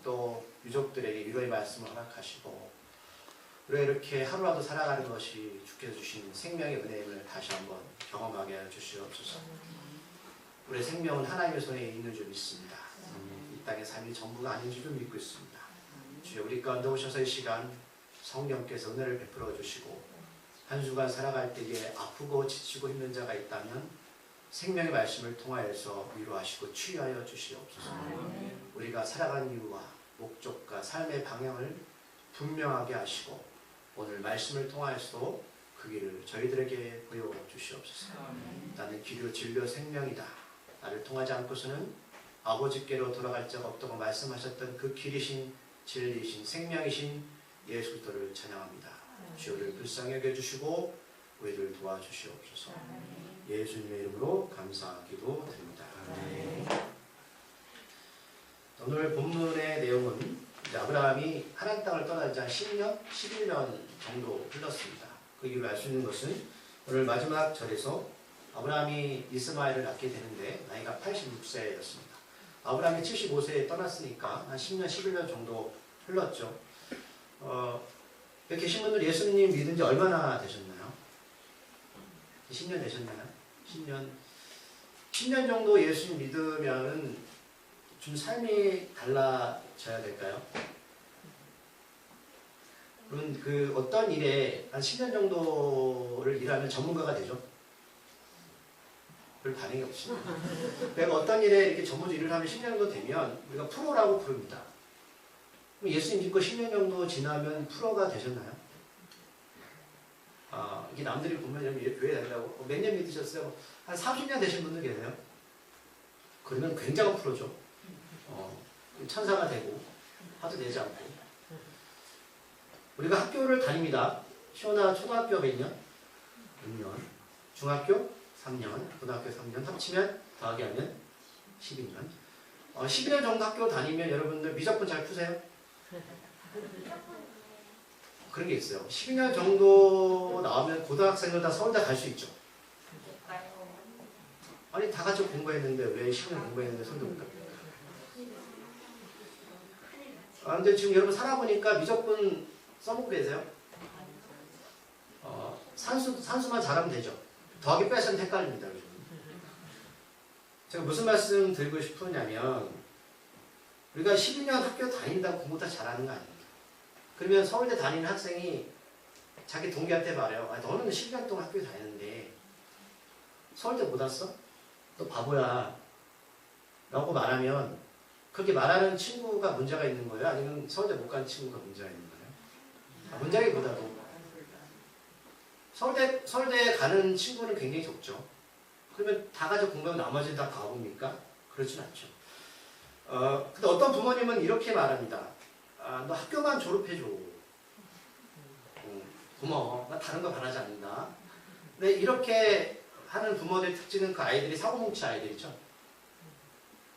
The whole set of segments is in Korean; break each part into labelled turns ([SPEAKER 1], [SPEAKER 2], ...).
[SPEAKER 1] 또 유족들에게 위로의 말씀을 허락하시고 우리가 이렇게 하루라도 살아가는 것이 주께서 주신 생명의 은혜임을 다시 한번 경험하게 하여 주시옵소서. 우리의 생명은 하나님의 손에 있는 줄 믿습니다. 이 땅의 삶이 전부가 아닌 줄 믿고 있습니다. 주여 우리 가운데 오셔서 이 시간 성령께서 은혜를 베풀어 주시고 한 주간 살아갈 때에 아프고 지치고 힘든 자가 있다면 생명의 말씀을 통하여서 위로하시고 치유하여 주시옵소서. 우리가 살아가는 이유와 목적과 삶의 방향을 분명하게 하시고 오늘 말씀을 통하여서 그 길을 저희들에게 보여주시옵소서. 나는 길이요 진리요 생명이다. 나를 통하지 않고서는 아버지께로 돌아갈 자가 없다고 말씀하셨던 그 길이신 진리이신 생명이신 예수 그리스도를 찬양합니다. 주여를 불쌍히 여겨주시고 우리를 도와주시옵소서. 예수님의 이름으로 감사하기도 드립니다. 오늘 본문의 내용은 아브라함이 하나님 땅을 떠난 지 한 10년, 11년 정도 흘렀습니다. 그 이유를 알 수 있는 것은 오늘 마지막 절에서 아브라함이 이스마엘을 낳게 되는데 나이가 86세였습니다. 아브라함이 75세에 떠났으니까 한 10년, 11년 정도 흘렀죠. 여기 계신 분들 예수님 믿은 지 얼마나 되셨나요? 10년 되셨나요? 10년 정도 예수님 믿으면은 좀 삶이 달라져야 될까요? 그럼 그 어떤 일에 한 10년 정도를 일하면 전문가가 되죠? 별 반응이 없습니다. 내가 어떤 일에 이렇게 전문적으로 일을 하면 10년 정도 되면 우리가 프로라고 부릅니다. 그럼 예수님 믿고 10년 정도 지나면 프로가 되셨나요? 이게 남들이 보면 교회 다니라고 몇 년 믿으셨어요? 한 30년 되신 분들 계세요? 그러면 굉장한 프로죠. 천사가 되고 화도 내지 않고 우리가 학교를 다닙니다. 시원한 초등학교 몇 년? 6년 중학교 3년 고등학교 3년 합치면 더하기 하면 12년 12년 정도 학교 다니면 여러분들 미적분 잘 푸세요? 그런 게 있어요. 12년 정도 나오면 고등학생들 다 서울대 갈 수 있죠. 아니 다 같이 공부했는데 왜 10년 공부했는데 서울대 못 갑니까? 근데 지금 여러분 살아보니까 미적분 써보고 계세요? 산수만 잘하면 되죠. 더하기 빼서는 헷갈립니다. 요즘. 제가 무슨 말씀 드리고 싶으냐면 우리가 12년 학교 다닌다고 공부 다 잘하는 거 아닙니다. 그러면 서울대 다니는 학생이 자기 동기한테 말해요. 너는 12년 동안 학교 다녔는데 서울대 못 왔어? 너 바보야. 라고 말하면 그렇게 말하는 친구가 문제가 있는 거예요? 아니면 서울대 못 간 친구가 문제가 있는 거예요? 문제기보다도 서울대 가는 친구는 굉장히 적죠. 그러면 다 가지고 공부하면 나머지는 다 바보입니까? 그렇진 않죠. 근데 어떤 부모님은 이렇게 말합니다. 너 학교만 졸업해줘. 고마워. 나 다른 거 바라지 않는다. 근데 이렇게 하는 부모들의 특징은 그 아이들이 사고뭉치 아이들이죠.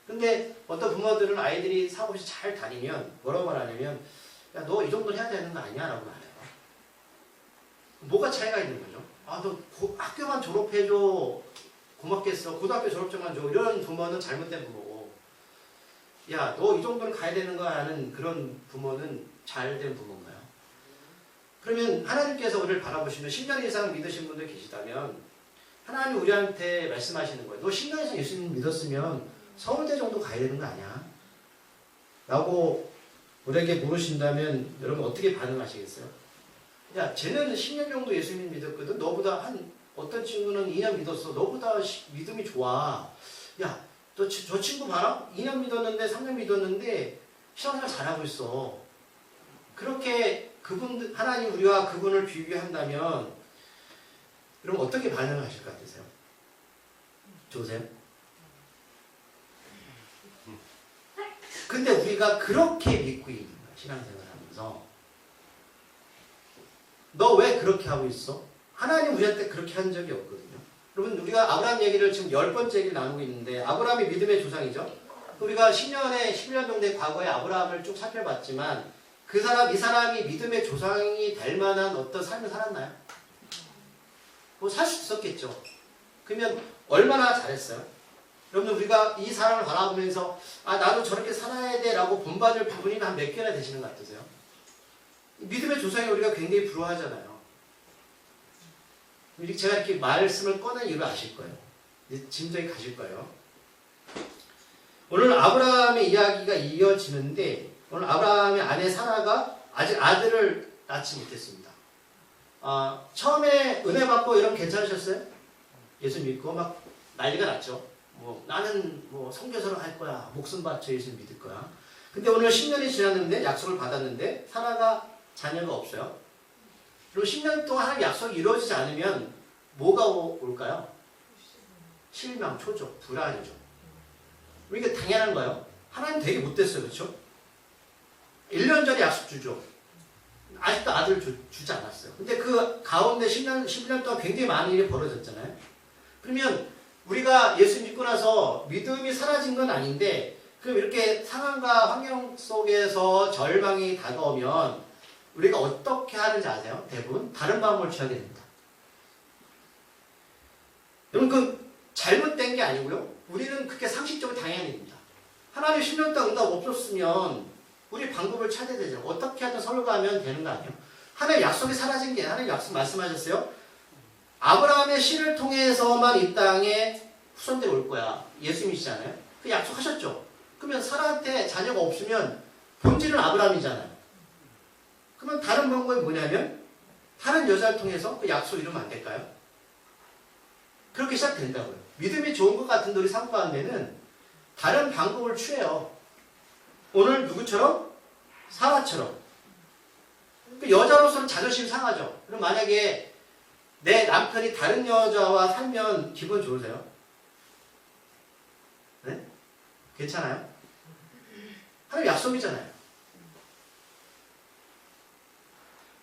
[SPEAKER 1] 근데 어떤 부모들은 아이들이 사고없이 잘 다니면 뭐라고 말하냐면 야, 너 이 정도 해야 되는 거 아니야? 라고 말해요. 뭐가 차이가 있는 거죠? 너 학교만 졸업해줘. 고맙겠어. 고등학교 졸업증만 줘. 이런 부모는 잘못된 부모고 야, 너 이 정도는 가야 되는 거야 하는 그런 부모는 잘된 부모인가요? 그러면 하나님께서 우리를 바라보시면 10년 이상 믿으신 분들 계시다면 하나님 우리한테 말씀하시는 거예요. 너 10년 이상 예수님 믿었으면 서울대 정도 가야 되는 거 아니야? 라고 우리에게 물으신다면 여러분 어떻게 반응하시겠어요? 야, 쟤는 10년 정도 예수님 믿었거든. 너보다 어떤 친구는 2년 믿었어. 너보다 믿음이 좋아. 야, 저 친구 봐라. 2년 믿었는데 3년 믿었는데 신앙생활 잘하고 있어. 그렇게 그분 하나님 우리와 그분을 비교한다면 여러분 어떻게 반응하실 것 같으세요? 좋으세요? 근데 우리가 그렇게 믿고 있는 거야. 신앙생활 하면서 너 왜 그렇게 하고 있어? 하나님 우리한테 그렇게 한 적이 없거든요. 여러분 우리가 아브라함 얘기를 지금 10번째 얘기를 나누고 있는데 아브라함이 믿음의 조상이죠. 우리가 11년 정도의 과거의 아브라함을 쭉 살펴봤지만 이 사람이 믿음의 조상이 될 만한 어떤 삶을 살았나요? 뭐 살 수 있었겠죠. 그러면 얼마나 잘했어요? 여러분들 우리가 이 사람을 바라보면서 아 나도 저렇게 살아야 돼 라고 본받을 부분이 한 몇 개나 되시는 것 같으세요? 믿음의 조상이 우리가 굉장히 부러워하잖아요. 제가 이렇게 말씀을 꺼낸 이유를 아실 거예요. 짐작이 가실 거예요. 오늘 아브라함의 이야기가 이어지는데 오늘 아브라함의 아내 사라가 아직 아들을 낳지 못했습니다. 처음에 은혜 받고 이러면 괜찮으셨어요? 예수 믿고 막 난리가 났죠. 나는 선교사로 할 거야. 목숨 바쳐 예수 믿을 거야. 근데 오늘 10년이 지났는데 약속을 받았는데 사라가 자녀가 없어요. 그리고 10년 동안 하나님 약속이 이루어지지 않으면 뭐가 올까요? 실망, 초조, 불안이죠. 이게 당연한 거예요. 하나님 되게 못됐어요. 그렇죠? 1년 전에 약속 주죠. 아직도 아들 주지 않았어요. 근데 그 가운데 10년 동안 굉장히 많은 일이 벌어졌잖아요. 그러면 우리가 예수 믿고 나서 믿음이 사라진 건 아닌데 그럼 이렇게 상황과 환경 속에서 절망이 다가오면 우리가 어떻게 하는지 아세요? 대부분 다른 방법을 취하게 됩니다. 여러분 그 잘못된 게 아니고요. 우리는 그렇게 상식적으로 당해야 됩니다. 하나님 10년 동안 응답 없었으면 우리 방법을 찾아야 되죠. 어떻게 하든 설가하면 되는 거 아니에요? 하나님 약속이 사라진 게 하나님 약속 말씀하셨어요. 아브라함의 씨를 통해서만 이 땅에 후손들이 올 거야. 예수님이시잖아요. 그 약속하셨죠. 그러면 사라한테 자녀가 없으면 본질은 아브라함이잖아요. 그러면 다른 방법이 뭐냐면 다른 여자를 통해서 그 약속 이루면 안 될까요? 그렇게 시작된다고요. 믿음이 좋은 것 같은데 우리 삶 가운데는 다른 방법을 취해요. 오늘 누구처럼? 사라처럼. 그 여자로서는 자존심 상하죠. 그럼 만약에 내 남편이 다른 여자와 살면 기분 좋으세요? 네? 괜찮아요? 하나님 약속이잖아요.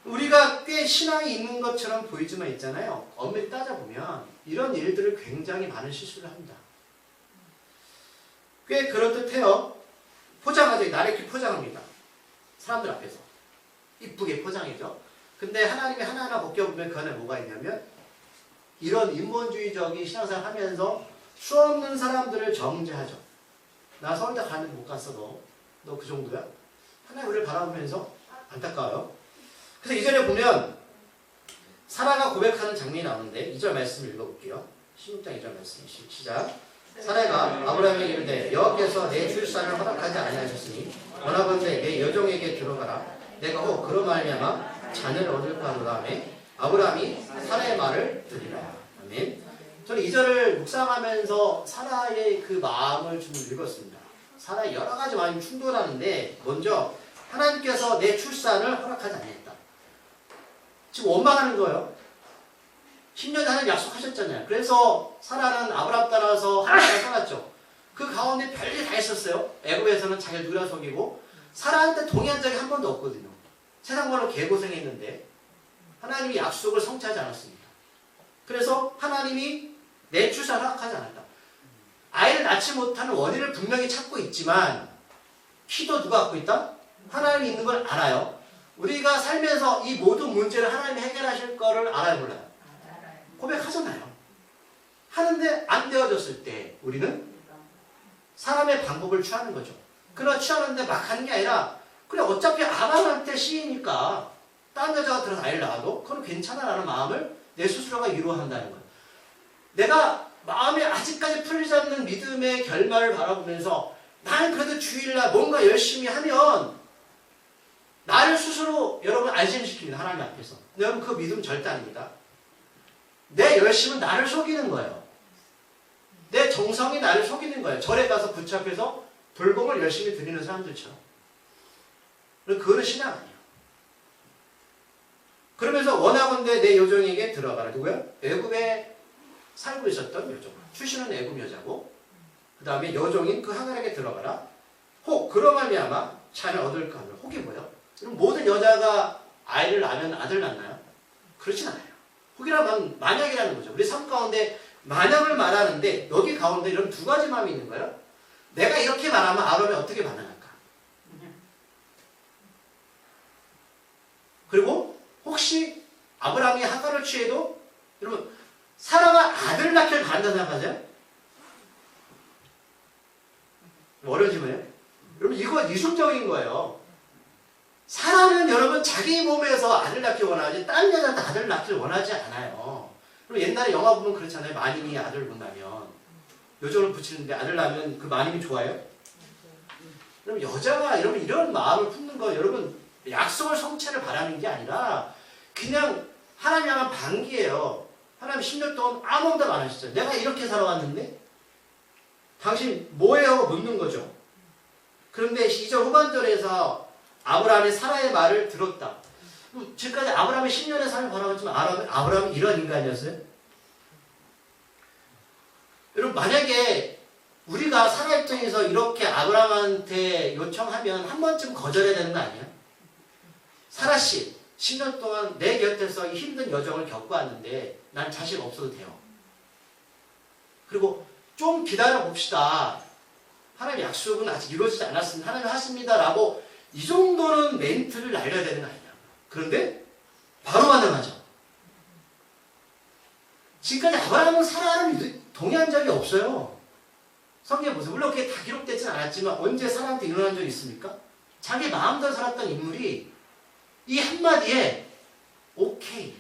[SPEAKER 1] 우리가 꽤 신앙이 있는 것처럼 보이지만 있잖아요. 엄밀히 따져보면 이런 일들을 굉장히 많은 실수를 합니다. 꽤 그럴듯해요. 포장하죠. 나를 이렇게 포장합니다. 사람들 앞에서. 이쁘게 포장이죠. 근데 하나님이 하나하나 벗겨보면 그 안에 뭐가 있냐면 이런 인본주의적인 신앙생활 하면서 수없는 사람들을 정죄하죠. 나 서울대 가는데 못 갔어. 너 그 정도야? 하나님 우리를 바라보면서 안타까워요. 그래서 이전에 보면 사라가 고백하는 장면이 나오는데 2절 말씀을 읽어볼게요. 16장 2절 말씀 시작. 사라가 아브라함에게 이르되 여호와께서 내 출산을 허락하지 아니하셨으니 원하건대 내 여종에게 들어가라. 내가 혹 그로 말미암아 자녀를 얻을까 하노라 하며 아브라함이 사라의 말을 들으라. 아멘. 저는 2절을 묵상하면서 사라의 그 마음을 좀 읽었습니다. 사라의 여러 가지 마음이 충돌하는데 먼저 하나님께서 내 출산을 허락하지 아니했다. 지금 원망하는 거예요. 10년 하나님 약속하셨잖아요. 그래서 사라는 아브라함 따라서 하나님을 떠났죠. 그 가운데 별일 다 있었어요. 애굽에서는 자기를 누라 속이고 사라한테 동의한 적이 한 번도 없거든요. 세상만으로 개고생했는데 하나님이 약속을 성취하지 않았습니다. 그래서 하나님이 내 출산을 허락하지 않았다. 아이를 낳지 못하는 원인을 분명히 찾고 있지만 키도 누가 갖고 있다? 하나님이 있는 걸 알아요. 우리가 살면서 이 모든 문제를 하나님이 해결하실 거를 알아요, 몰라요? 고백하잖아요. 하는데 안 되어졌을 때 우리는 사람의 방법을 취하는 거죠. 그러나 취하는데 막 하는 게 아니라 그래 어차피 아브라함한테 씨이니까 딴 여자가 들어서 아이를 낳아도 그건 괜찮아라는 마음을 내 스스로가 위로한다는 거예요. 내가 마음에 아직까지 풀리지 않는 믿음의 결말을 바라보면서 나는 그래도 주일날 뭔가 열심히 하면 나를 스스로 여러분 안심시킵니다. 하나님 앞에서. 여러분 그 믿음 절대 아닙니다. 내 열심은 나를 속이는 거예요. 내 정성이 나를 속이는 거예요. 절에 가서 부처 앞에서 돌봄을 열심히 드리는 사람들처럼. 그거는 신앙 아니에요. 그러면서 원하건대 내 여종에게 들어가라. 누구야? 애굽에 살고 있었던 여종. 출신은 애굽 여자고 그 다음에 여종인 그 하갈에게 들어가라. 혹 그러 말미암아 자녀를 얻을까 하면 혹이 뭐예요? 그럼 모든 여자가 아이를 낳으면 아들 낳나요? 그렇진 않아요. 혹이라면 만약이라는 거죠. 우리 삶 가운데 만약을 말하는데 여기 가운데 이런 두 가지 마음이 있는 거예요. 내가 이렇게 말하면 아론이 어떻게 반응할까? 그리고 혹시 아브라함이 하갈을 취해도 여러분 사라가 아들을 낳기를 바란다 생각하세요? 멀어지면 여러분 이거 이중적인 거예요. 사람은 여러분 자기 몸에서 아들 낳기 원하지 다른 여자한테 아들 낳기를 원하지 않아요. 그럼 옛날에 영화 보면 그렇잖아요. 마님이 아들 낳으면 요정을 붙이는데 아들 낳으면 그 마님이 좋아요? 그럼 여자가 여러분 이런 마음을 품는 거 여러분 약속을 성취를 바라는 게 아니라 그냥 하나님 향한 반기예요. 하나님 10년 동안 아무 응답 안 하셨어요. 내가 이렇게 살아왔는데 당신 뭐예요? 묻는 거죠. 그런데 2절 후반절에서 아브라함이 사라의 말을 들었다. 지금까지 아브라함이 10년의 삶을 바라봤지만 아브라함이 이런 인간이었어요? 여러분 만약에 우리가 사라 입장에서 이렇게 아브라함한테 요청하면 한 번쯤 거절해야 되는 거 아니야? 사라씨 10년 동안 내 곁에서 힘든 여정을 겪고 왔는데 난 자식 없어도 돼요. 그리고 좀 기다려 봅시다. 하나님 약속은 아직 이루어지지 않았습니다. 하나님 하십니다. 라고 이 정도는 멘트를 날려야 되는 거 아니냐. 그런데 바로 반응하죠. 지금까지 아브라함은 사라를 동의한 적이 없어요. 성경에 보세요. 물론 그게 다 기록되진 않았지만 언제 사라한테 일어난 적이 있습니까? 자기 마음대로 살았던 인물이 이 한마디에 오케이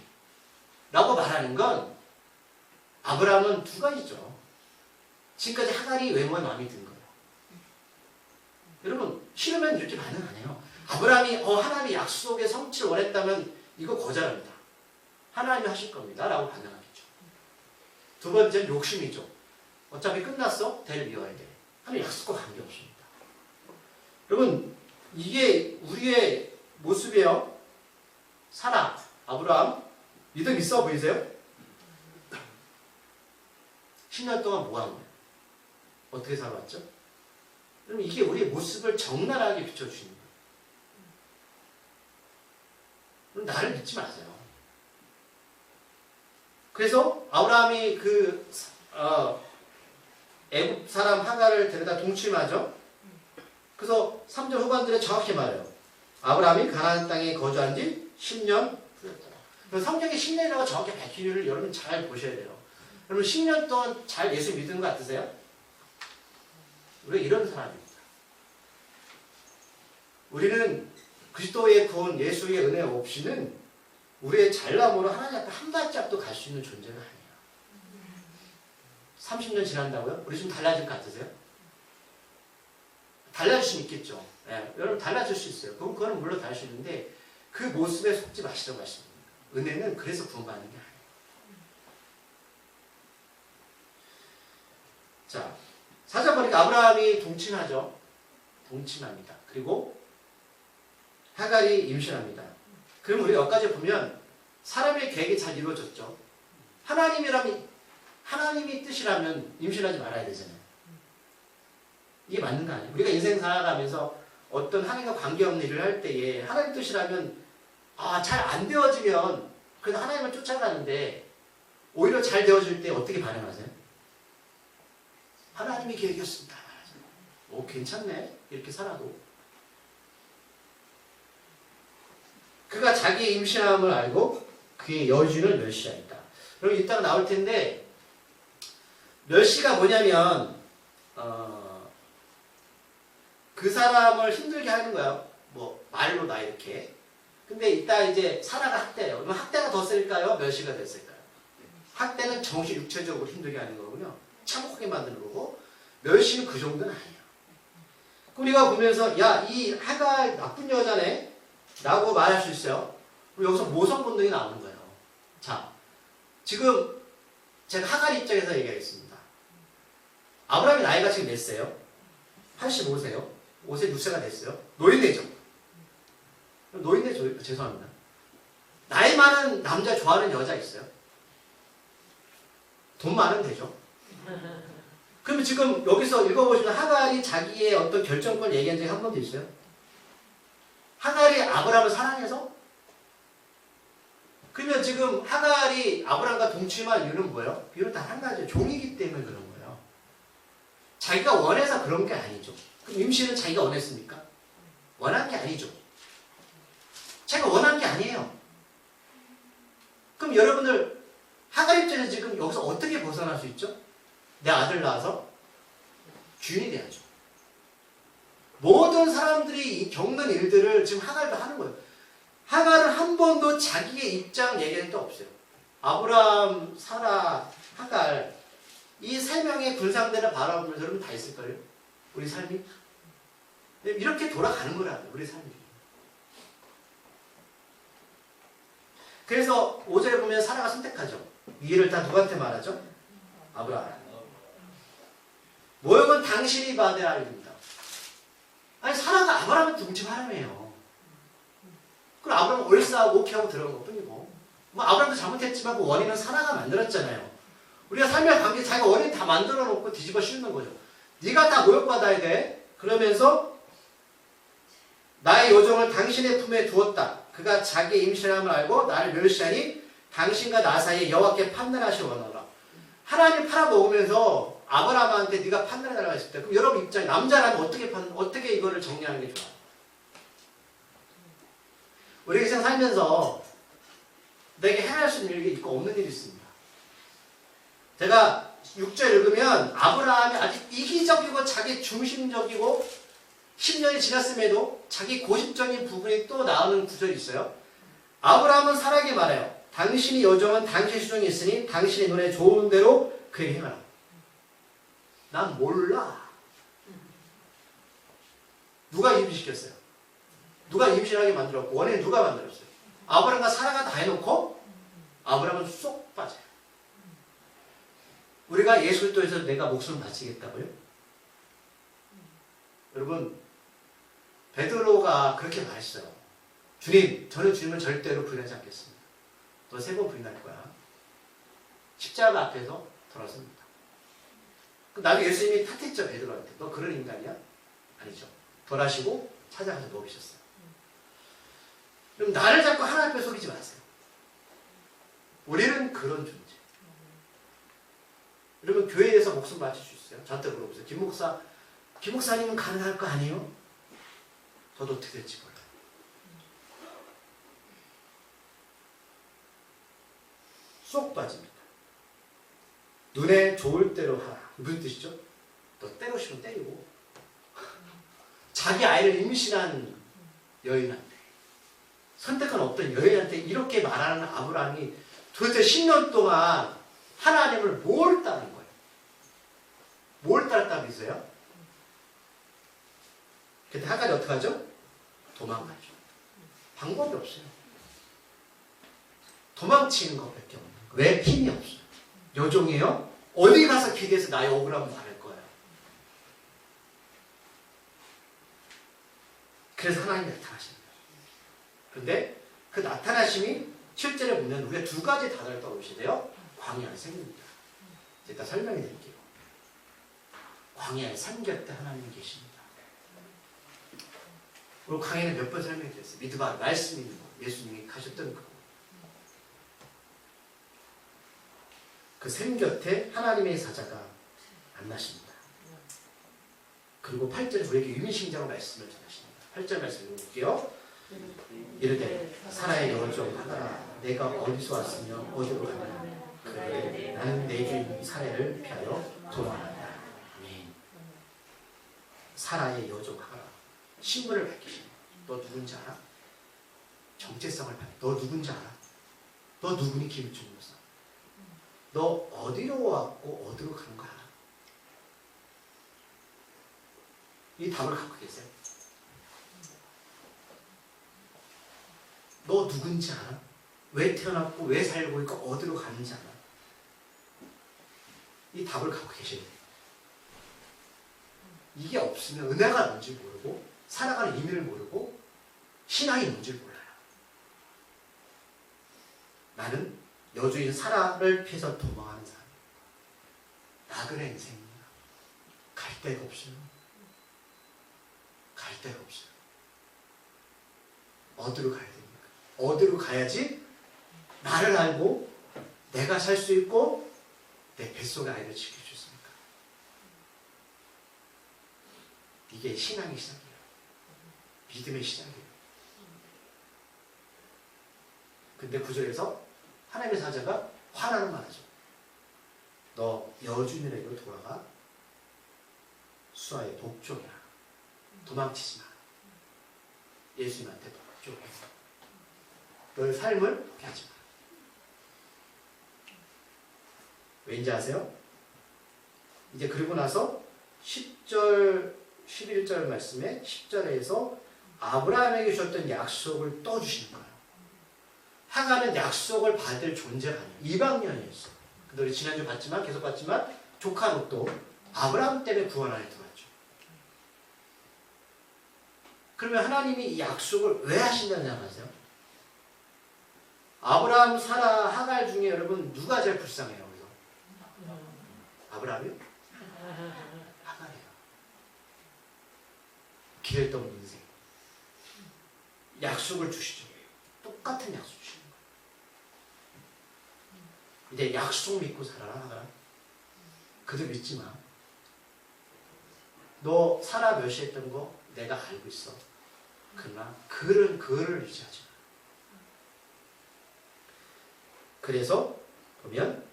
[SPEAKER 1] 라고 말하는 건 아브라함은 두 가지죠. 지금까지 하갈이 외모에 마음에 든 거예요. 여러분 싫으면 이렇게 반응 안 해요. 아브라함이 하나님의 약속의 성취를 원했다면 이거 거절합니다. 하나님이 하실 겁니다 라고 반응하겠죠. 두 번째는 욕심이죠. 어차피 끝났어. 대를 이어야 돼. 하나님 약속과 관계없습니다. 여러분 이게 우리의 모습이에요. 사라, 아브라함 믿음 있어 보이세요? 10년 동안 뭐 한 거예요? 어떻게 살아왔죠? 그럼 이게 우리의 모습을 적나라하게 비춰주시는 거예요. 그럼 나를 믿지 마세요. 그래서 아브라함이 애굽 사람 하갈을 데려다 동침하죠. 그래서 3절 후반절에 정확히 말해요. 아브라함이 가나안 땅에 거주한 지 10년 후였더라. 성경에 10년이라고 정확히 밝힌 이유를 여러분 잘 보셔야 돼요. 여러분 10년 동안 잘 예수 믿은 거 같으세요? 우리가 이런 사람입니다. 우리는 그리스도의 구원, 예수의 은혜 없이는 우리의 잘남으로 하나님 앞에 한 발짝도 갈 수 있는 존재가 아니에요. 30년 지난다고요? 우리 좀 달라질 것 같으세요? 달라질 수는 있겠죠. 네, 여러분 달라질 수 있어요. 그거는 물론 달라질 수 있는데 그 모습에 속지 마시라고 하십니다. 은혜는 그래서 구원받는 게 아니에요. 자, 4절 보니까 아브라함이 동침하죠. 동침합니다. 그리고 하갈이 임신합니다. 그럼 우리가 여기까지 보면 사람의 계획이 잘 이루어졌죠. 하나님이 뜻이라면 임신하지 말아야 되잖아요. 이게 맞는 거 아니에요? 우리가 인생 살아가면서 어떤 하나님과 관계없는 일을 할 때에 하나님 뜻이라면 잘 안 되어지면 그래도 하나님을 쫓아가는데 오히려 잘 되어질 때 어떻게 반응하세요? 하나님이 계획이었습니다. 오 괜찮네. 이렇게 살아도. 그가 자기의 임신함을 알고 그의 여주인을 멸시하였다. 여러분 이따가 나올 텐데 멸시가 뭐냐면 그 사람을 힘들게 하는 거야. 뭐 말로 나 이렇게. 근데 이따 이제 사라가 학대예요. 그럼 학대가 더 쓸까요? 멸시가 됐을까요? 학대는 정신 육체적으로 힘들게 하는 거군요. 참혹하게 만드는 거고 멸시는 그 정도는 아니에요. 그럼 우리가 보면서 야, 이 하갈 나쁜 여자네 라고 말할 수 있어요. 그럼 여기서 모성 본능이 나오는 거예요. 자, 지금 제가 하갈 입장에서 얘기하겠습니다. 아브라함이 나이가 지금 몇 세요? 85세요. 5세 6세가 됐어요. 노인네죠. 노인네 죄송합니다. 나이 많은 남자 좋아하는 여자 있어요? 돈 많으면 되죠. 그러면 지금 여기서 읽어보시면 하갈이 자기의 어떤 결정권을 얘기한 적이 한 번도 있어요? 하갈이 아브라함을 사랑해서? 그러면 지금 하갈이 아브라함과 동침한 이유는 뭐예요? 이유는 단 한 가지예요. 종이기 때문에 그런 거예요. 자기가 원해서 그런 게 아니죠. 그럼 임신은 자기가 원했습니까? 원한 게 아니죠. 자기가 원한 게 아니에요. 그럼 여러분들 하갈 입장에서 지금 여기서 어떻게 벗어날 수 있죠? 내 아들 낳아서 주인이 돼야죠. 모든 사람들이 겪는 일들을 지금 하갈도 하는 거예요. 하갈은 한 번도 자기의 입장 얘기한 적 없어요. 아브라함, 사라, 하갈 이 세 명의 군상들을 바라보면서 여러분 다 있을걸요? 우리 삶이 이렇게 돌아가는 거라고요. 우리 삶이. 그래서 5절에 보면 사라가 선택하죠. 이 일을 다 누구한테 말하죠? 아브라함. 모욕은 당신이 받아야 합니다. 아니 사라가 아브라함한테 누군지 바람이에요. 그럼 아브라함은 얼싸하고 오케이하고 들어간 것뿐이고 뭐 아브라함도 잘못했지만 그 원인은 사라가 만들었잖아요. 우리가 삶의 관계 자기가 원인 다 만들어 놓고 뒤집어 씌우는 거죠. 네가 다 모욕받아야 돼. 그러면서 나의 요정을 당신의 품에 두었다. 그가 자기의 임신함을 알고 나를 멸시하니 당신과 나 사이에 여호와께 판단하시오너라. 하나님 팔아먹으면서 아브라함한테 네가 판단해달라고 했을 때 그럼 여러분 입장에 남자라면 어떻게 이거를 정리하는 게 좋아요? 우리가 그냥 살면서 내게 행할 수 있는 일이 있고 없는 일이 있습니다. 제가 6절 읽으면 아브라함이 아주 이기적이고 자기 중심적이고 10년이 지났음에도 자기 고집적인 부분이 또 나오는 구절이 있어요. 아브라함은 사라에게 말해요. 당신이 여정은 당신의 수종이 있으니 당신의 눈에 좋은 대로 그에게 행하라. 난 몰라. 누가 임신시켰어요? 누가 임신하게 만들었고 원인은 누가 만들었어요? 아브라함과 사라가 다 해놓고 아브라함은 쏙 빠져요. 우리가 예수 그리스도에서 내가 목숨을 바치겠다고요? 여러분 베드로가 그렇게 말했어요. 주님, 저는 주님을 절대로 부인하지 않겠습니다. 너 3번 부인할 거야. 십자가 앞에서 돌아섭니다. 나중에 예수님이 탓했죠, 베드로한테. 너 그런 인간이야? 아니죠. 돌아시고 찾아가서 누워계셨어요. 그럼 나를 자꾸 하나님 앞에 속이지 마세요. 우리는 그런 존재. 여러분 교회에서 목숨 바칠 수 있어요? 저한테 물어보세요. 김 목사님은 가능할 거 아니에요? 저도 어떻게 될지 몰라요. 쏙 빠집니다. 눈에 좋을 대로 하라. 무슨 뜻이죠? 너 때로 싶으면 때리고 자기 아이를 임신한 여인한테 선택한 어떤 여인한테 이렇게 말하는 아브라함이 도대체 10년 동안 하나님을 뭘 따른 거예요? 뭘 따랐다고 했어요? 그때 하갈이 어떻게 하죠? 도망가죠. 방법이 없어요. 도망치는 것밖에 없는 거예요. 왜? 힘이 없어요. 여종이에요? 어디 가서 기대서 나의 억울함을 말할 거예요. 그래서 하나님이 나타나시는 거예요. 그런데 그 나타나심이 실제로 보면 우리가 두 가지 단어를 떠오르시대요. 광야의 생입니다. 일단 설명해 드릴게요. 광야의 산 곁에 하나님이 계십니다. 우리 강의는 몇 번 설명해 드렸어요. 믿어봐. 말씀이 있는 거. 예수님이 가셨던 그거. 그 샘 곁에 하나님의 사자가 만나십니다. 그리고 8절에 우리에게 유민신자로 말씀을 전하십니다. 8절 말씀 읽어볼게요. 이르되 사라의 여종 하가라 내가 어디서 왔으며 어디로 가느냐 그래 나는 내 주인 사라를 피하여 도망한다. 아멘. 사라의 여종 하가라 신분을 밝히시는 너 누군지 알아? 정체성을 밝혀. 너 누군지 알아? 너 누구니 김일중 목사? 너 어디로 왔고 어디로 가는 거야? 이 답을 갖고 계세요. 너 누군지 알아? 왜 태어났고 왜 살고 있고 어디로 가는지 알아? 이 답을 갖고 계셔야 돼요. 이게 없으면 은혜가 뭔지 모르고 살아가는 의미를 모르고 신앙이 뭔지 몰라요. 나는 여주인 사라를 피해서 도망하는 사람. 나그네 인생입니다. 갈 데가 없어요. 갈 데가 없어요. 어디로 가야 됩니까? 어디로 가야지 나를 알고 내가 살 수 있고 내 뱃속의 아이를 지킬 수 있습니까? 이게 신앙의 시작이에요. 믿음의 시작이에요. 근데 구절에서 하나님의 사자가 화나는 말하죠. 너 여주인에게로 돌아가 수아의 복종이라. 도망치지 마. 예수님한테 쭉 해서 너의 삶을 포기하지 마. 왠지 아세요? 이제 그리고 나서 10절, 11절 말씀에 10절에서 아브라함에게 주셨던 약속을 또 주시는 거예요. 하가는 약속을 받을 존재가 아니에요. 이방인이었어. 근데 우리 지난주 봤지만 계속 봤지만 조카 롯도 아브라함 때문에 구원 안에 들어왔죠. 그러면 하나님이 이 약속을 왜 하신다는 생각하세요? 아브라함, 사라, 하갈 중에 여러분 누가 제일 불쌍해요? 그래서 아브라함이요? 하갈이에요. 길을 떠온 인생. 약속을 주시죠. 똑같은 약속 주시는 거예요. 이제 약속 믿고 살아라, 하갈아. 그들 믿지 마. 너 사라 멸시했던 거 내가 알고 있어. 그러나 그를 유지하지 마. 그래서 보면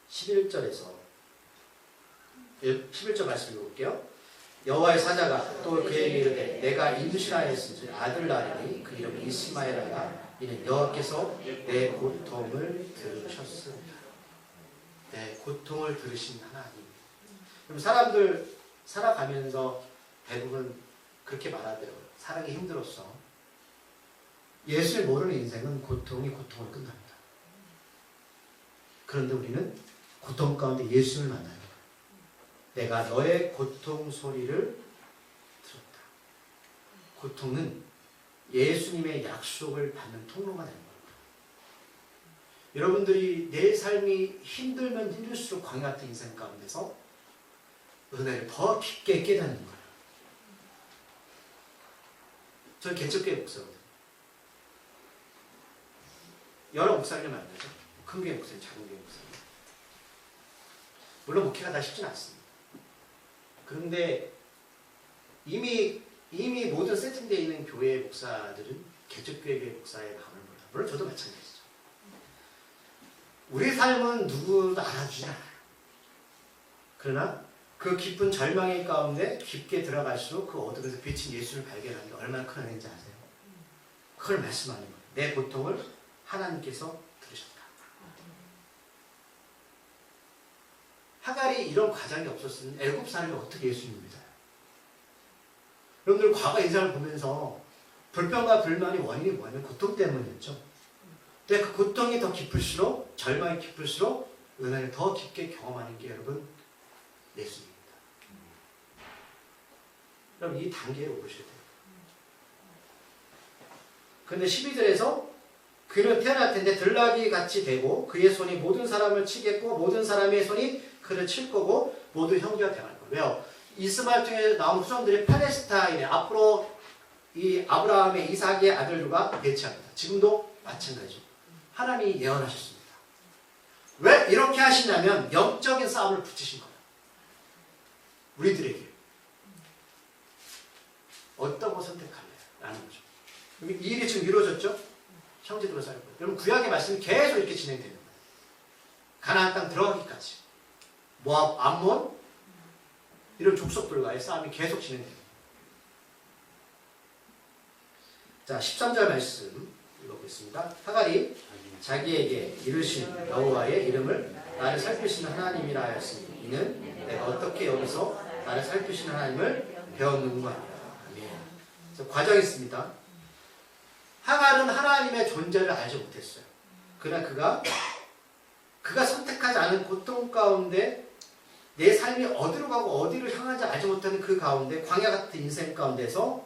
[SPEAKER 1] 11절에서 11절 말씀 읽어볼게요. 여호와의 사자가 또 그에게 이르되 내가 임신하였으니 아들 낳으리니 그 이름은 이스마엘이라. 이는 여호와께서 내 고통을 들으셨습니다. 내 고통을 들으신 하나님. 그럼 사람들 살아가면서 대부분 그렇게 말하더라고요. 사랑이 힘들었어. 예수를 모르는 인생은 고통이 고통을 끝납니다. 그런데 우리는 고통 가운데 예수를 만나요. 내가 너의 고통 소리를 들었다. 고통은 예수님의 약속을 받는 통로가 되는 거예요. 여러분들이 내 삶이 힘들면 힘들수록 광야 같은 인생 가운데서 은혜를 더 깊게 깨닫는 거예요. 저는 개척교회 목사거든요. 여러 목사님을 만나죠. 큰 교회 목사님, 작은 교회 목사님. 물론 목회가 다 쉽진 않습니다. 그런데 이미 모든 세팅되어 있는 교회 목사들은 개척교회 목사의 마음을 몰라요. 물론 저도 마찬가지죠. 우리 삶은 누구도 알아주지 않아요. 그러나 그 깊은 절망의 가운데 깊게 들어갈수록 그 어둠에서 비친 예수를 발견하는 게 얼마나 큰 은혜인지 아세요? 그걸 말씀하는 거예요. 내 고통을 하나님께서 들으셨다. 하갈이 이런 과정이 없었으면 애굽 사람이 어떻게 예수님을 믿어요? 여러분들 과거 인생을 보면서 불평과 불만이 원인이 뭐냐면 고통 때문이었죠. 근데 그 고통이 더 깊을수록, 절망이 깊을수록 은혜를 더 깊게 경험하는 게 여러분 예수님입니다. 여러분 이 단계에 오르셔야 돼요. 그런데 12절에서 그는 태어날 텐데 들나귀 같이 되고 그의 손이 모든 사람을 치겠고 모든 사람의 손이 그를 칠 거고 모두 형제가 되갈 거예요. 왜요? 이스마엘 중에 나온 후손들이 팔레스타인에 앞으로 이 아브라함의 이삭의 아들들과 대치합니다. 지금도 마찬가지죠. 하나님이 예언하셨습니다. 왜 이렇게 하시냐면 영적인 싸움을 붙이신 거예요. 우리들에게 어떤 거 선택할래? 라는 거죠. 이 일이 지금 이루어졌죠? 형제들로 살고. 여러분 구약의 말씀이 계속 이렇게 진행되는 거예요. 가나안 땅 들어가기까지. 모압, 암몬 이런 족속들과의 싸움이 계속 진행됩니다. 자, 13절 말씀 읽어보겠습니다. 하갈이 자기에게 이르신 여호와의 이름을 나를 살피시는 하나님이라 하였으니 이는 내가 어떻게 여기서 나를 살피시는 하나님을 배웠는가 하니라. 아멘. 과정이 있습니다. 하갈은 하나님의 존재를 알지 못했어요. 그러나 그가 선택하지 않은 고통 가운데 내 삶이 어디로 가고 어디로 향하지 알지 못하는 그 가운데 광야 같은 인생 가운데서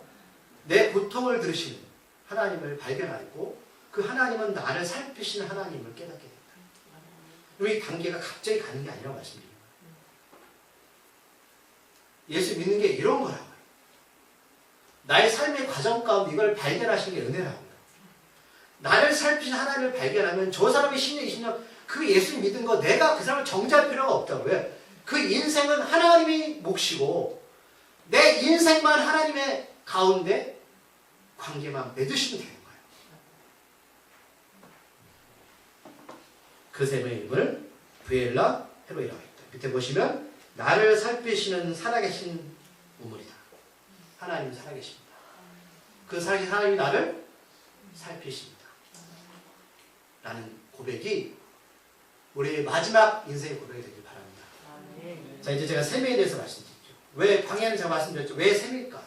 [SPEAKER 1] 내 고통을 들으시는 하나님을 발견하고 그 하나님은 나를 살피시는 하나님을 깨닫게 된다. 이 단계가 갑자기 가는 게 아니라고 말씀드립니다. 예수 믿는 게 이런 거라고요. 나의 삶의 과정 가운데 이걸 발견하시는 게 은혜라고요. 나를 살피신 하나님을 발견하면 저 사람이 10년, 20년 그 예수 믿은 거 내가 그 사람을 정죄할 필요가 없다고요. 그 인생은 하나님이 몫이고 내 인생만 하나님의 가운데 관계만 맺으시면 되는 거예요. 그 셈의 이름을 브엘라 헤로이라고 했다. 밑에 보시면 나를 살피시는 살아계신 우물이다. 하나님은 살아계십니다. 그 살아계신 하나님이 나를 살피십니다. 라는 고백이 우리의 마지막 인생의 고백이 되길 바랍니다. 자, 이제 제가 셈에 대해서 말씀드릴게요. 왜 광야는 제가 말씀드렸죠. 왜 셈일까?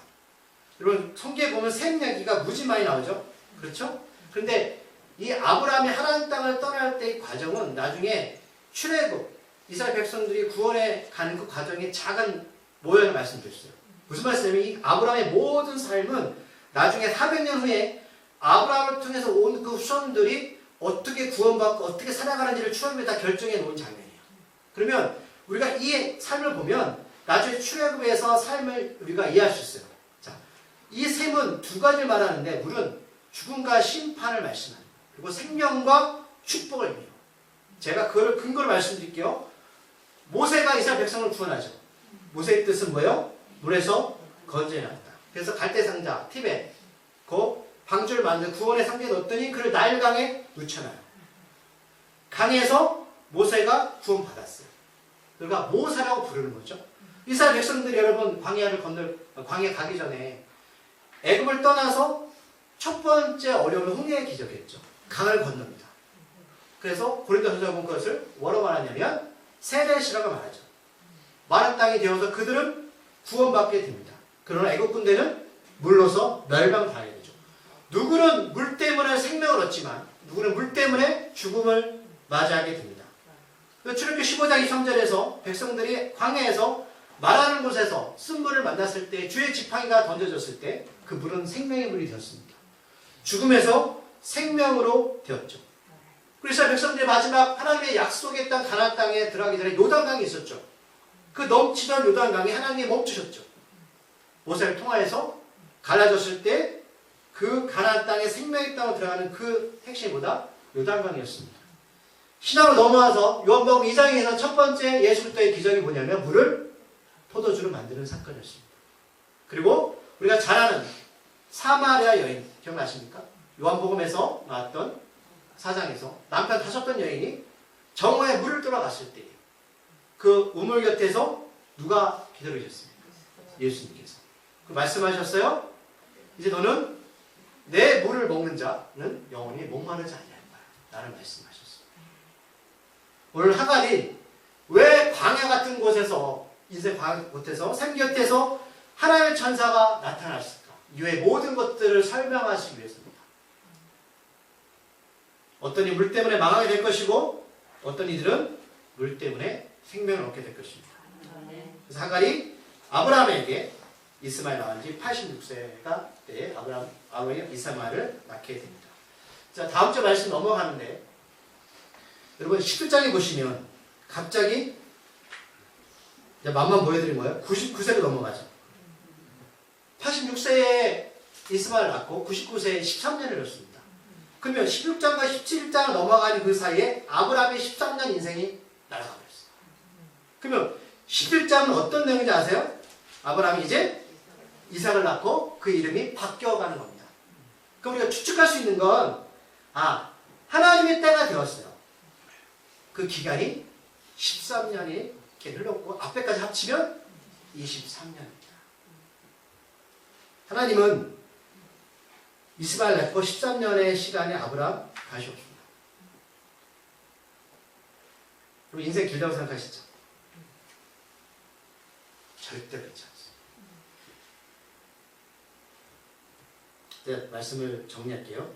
[SPEAKER 1] 여러분 성경에 보면 셈 이야기가 무지 많이 나오죠. 그렇죠? 그런데 이 아브라함이 하나님 땅을 떠날 때의 과정은 나중에 출애굽, 이스라엘 백성들이 구원에 가는 그 과정의 작은 모양을 말씀드렸어요. 무슨 말씀이냐면 이 아브라함의 모든 삶은 나중에 400년 후에 아브라함을 통해서 온 그 후손들이 어떻게 구원받고 어떻게 살아가는지를 출애굽에 다 결정해 놓은 장면이에요. 그러면 우리가 이 삶을 보면 나중에 출애굽에서 삶을 우리가 이해할 수 있어요. 자, 이 셈은 두 가지를 말하는데 물은 죽음과 심판을 말씀합니다. 그리고 생명과 축복을 의미해요. 제가 그걸 근거로 말씀드릴게요. 모세가 이스라엘 백성을 구원하죠. 모세의 뜻은 뭐예요? 물에서 건져내었다. 그래서 갈대상자, 티벳, 그 방주를 만든 구원의 상자에 넣었더니 그를 나일강에 놓쳐놔요. 강에서 모세가 구원받았어요. 그러니까 모세라고 부르는 거죠. 이스라엘 백성들이 여러분 광야 가기 전에 애굽을 떠나서 첫 번째 어려움은 홍해의 기적이었죠. 강을 건넙니다. 그래서 고린도전서에 본 것을 뭐라고 말하냐면 세례시라고 말하죠. 마른 땅이 되어서 그들은 구원받게 됩니다. 그러나 애국 군대는 물로서 멸망당하게 되죠. 누구는 물 때문에 생명을 얻지만 누구는 물 때문에 죽음을 맞이하게 됩니다. 출애굽기 15장 23절에서 백성들이 광야에서 말하는 곳에서 쓴 물을 만났을 때 주의 지팡이가 던져졌을 때 그 물은 생명의 물이 되었습니다. 죽음에서 생명으로 되었죠. 그래서 백성들이 마지막 하나님의 약속의 땅 가나안 땅에 들어가기 전에 요단강이 있었죠. 그 넘치던 요단강이 하나님이 멈추셨죠. 모세를 통하여서 갈라졌을 때 그 가나안 땅에 생명의 땅으로 들어가는 그 핵심이 뭐다? 요단강이었습니다. 신앙을 넘어와서 요한복음 2장에서 첫 번째 예수 그리스도의 기적이 뭐냐면 물을 포도주로 만드는 사건이었습니다. 그리고 우리가 잘 아는 사마리아 여인 기억나십니까? 요한복음에서 나왔던 사장에서 남편 다쳤던 여인이 정오에 물을 떠나갔을 때 그 우물 곁에서 누가 기다리셨습니까? 예수님께서. 그 말씀하셨어요. 이제 너는 내 물을 먹는 자는 영원히 목마르지 아니한다. 라는 말씀하셨어요. 오늘 하갈이 왜 광야 같은 곳에서 인생 광야 곳에서 샘 곁에서 하나님의 천사가 나타났을까? 이외의 모든 것들을 설명하시기 위해서입니다. 어떤 이 물 때문에 망하게 될 것이고 어떤 이들은 물 때문에 생명을 얻게 될 것입니다. 그래서 하갈이 아브라함에게 이스마엘 낳은 지 86세가 때 아브라함이 이스마엘을 낳게 됩니다. 자, 다음 주 말씀 넘어가는데 여러분 11장에 보시면 갑자기 맛만 보여드린 거예요. 99세로 넘어가죠. 86세에 이스마엘을 낳고 99세에 13년을 넣습니다. 그러면 16장과 17장을 넘어가는 그 사이에 아브라함의 13년 인생이 날아가 버렸어요. 그러면 11장은 어떤 내용인지 아세요? 아브라함이 이제 이삭을 낳고 그 이름이 바뀌어가는 겁니다. 그럼 우리가 추측할 수 있는 건 하나님의 때가 되었어요. 그 기간이 13년이 이렇게 흘렀고 앞에까지 합치면 23년입니다. 하나님은 이스마엘 낳고 13년의 시간에 아브라함 다시 없습니다. 그리고 인생 길다고 생각하시죠? 절대 그렇지 않습니다. 네, 말씀을 정리할게요.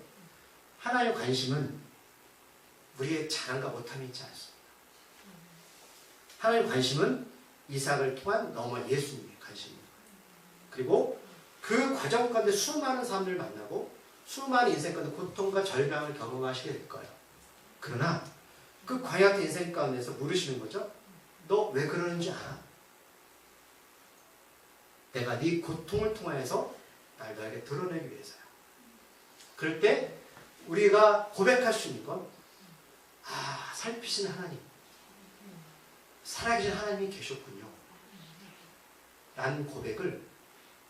[SPEAKER 1] 하나님의 관심은 우리의 잘함과 못함이 있지 않습니다. 하나님의 관심은 이삭을 통한 너무 예수님의 관심입니다. 그리고 그 과정 가운데 수많은 사람들을 만나고 수많은 인생 가운데 고통과 절망을 경험하시게 될 거예요. 그러나 그 광야 같은 인생 가운데서 물으시는 거죠. 너 왜 그러는지 알아? 내가 네 고통을 통하여서 날 너에게 드러내기 위해서야. 그럴 때 우리가 고백할 수 있는 건 살피시는 하나님, 살아계신 하나님이 계셨군요. 라는 고백을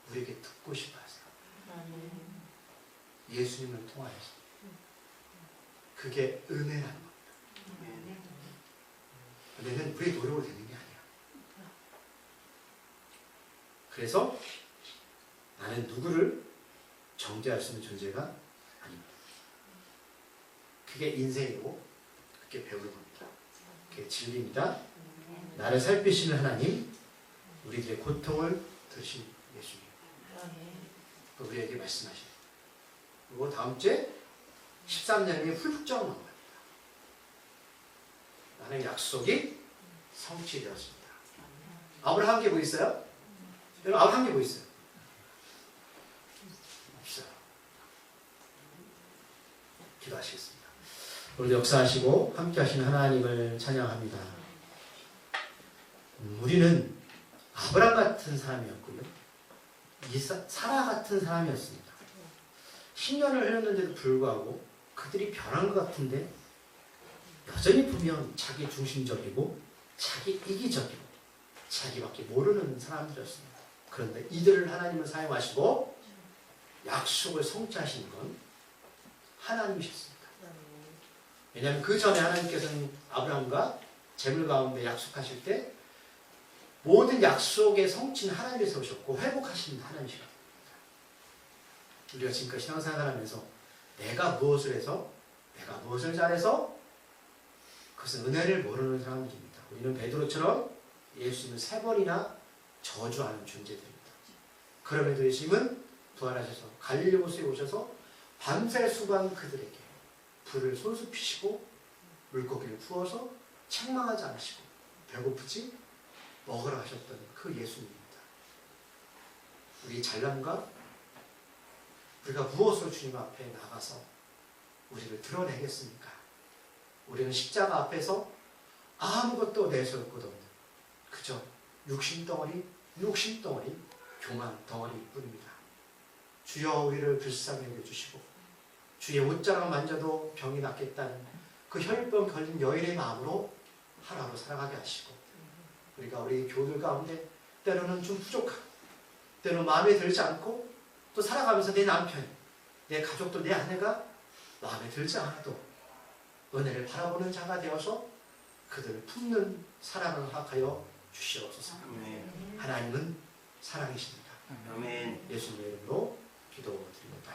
[SPEAKER 1] 우리에게 듣고 싶어 하세요. 예수님을 통하여서. 그게 은혜라는 겁니다. 은혜는 우리의 노력으로 되는 게 아니야. 그래서 나는 누구를 정죄할 수 있는 존재가 아닙니다. 그게 인생이고 그게 배우는 겁니다. 그게 진리입니다. 나를 살피시는 하나님, 우리들의 고통을 들으신 예수님, 우리에게 말씀하시는. 그리고 다음 주에 13년이 훌쩍 넘어갑니다. 나는 약속이 성취되었습니다. 아브라함 게 뭐 있어요? 여러분 아브라함 게 뭐 있어요? 없어요. 기도하시겠습니다. 오늘도 역사하시고 함께 하시는 하나님을 찬양합니다. 우리는 아브라함 같은 사람이었고요. 사라 같은 사람이었습니다. 10년을 흘렸는데도 불구하고 그들이 변한 것 같은데 여전히 보면 자기 중심적이고 자기 이기적이고 자기밖에 모르는 사람들이었습니다. 그런데 이들을 하나님은 사용하시고 약속을 성취하신 건 하나님이셨습니다. 왜냐하면 그 전에 하나님께서는 아브라함과 재물 가운데 약속하실 때 모든 약속의 성취는 하나님이 세우셨고 회복하시는 하나님이십니다. 우리가 지금까지 신앙생활하면서 내가 무엇을 해서 내가 무엇을 잘해서 그것은 은혜를 모르는 사람들입니다. 우리는 베드로처럼 예수님을 3번이나 저주하는 존재들입니다. 그럼에도 예수님은 부활하셔서 갈릴리호수에 오셔서 밤새 수고한 그들에게 불을 솔솔 피시고 물고기를 구워서 책망하지 않으시고 배고프지 먹으라 하셨던 그 예수님입니다. 우리 잘남과 우리가 무엇으로 주님 앞에 나가서 우리를 드러내겠습니까? 우리는 십자가 앞에서 아무것도 내세울 것 없는 그저 육신덩어리 교만 덩어리 뿐입니다. 주여 우리를 불쌍히 여겨주시고 주의 옷자락 만져도 병이 낫겠다는 그 혈병 걸린 여인의 마음으로 하루하루 살아가게 하시고 우리가 우리 교우들 가운데 때로는 좀 부족하고 때로는 마음에 들지 않고 또 살아가면서 내 남편, 내 가족도 내 아내가 마음에 들지 않아도 은혜를 바라보는 자가 되어서 그들을 품는 사랑을 허락하여 주시옵소서. 하나님은 사랑이십니다. 예수님의 이름으로 기도드립니다.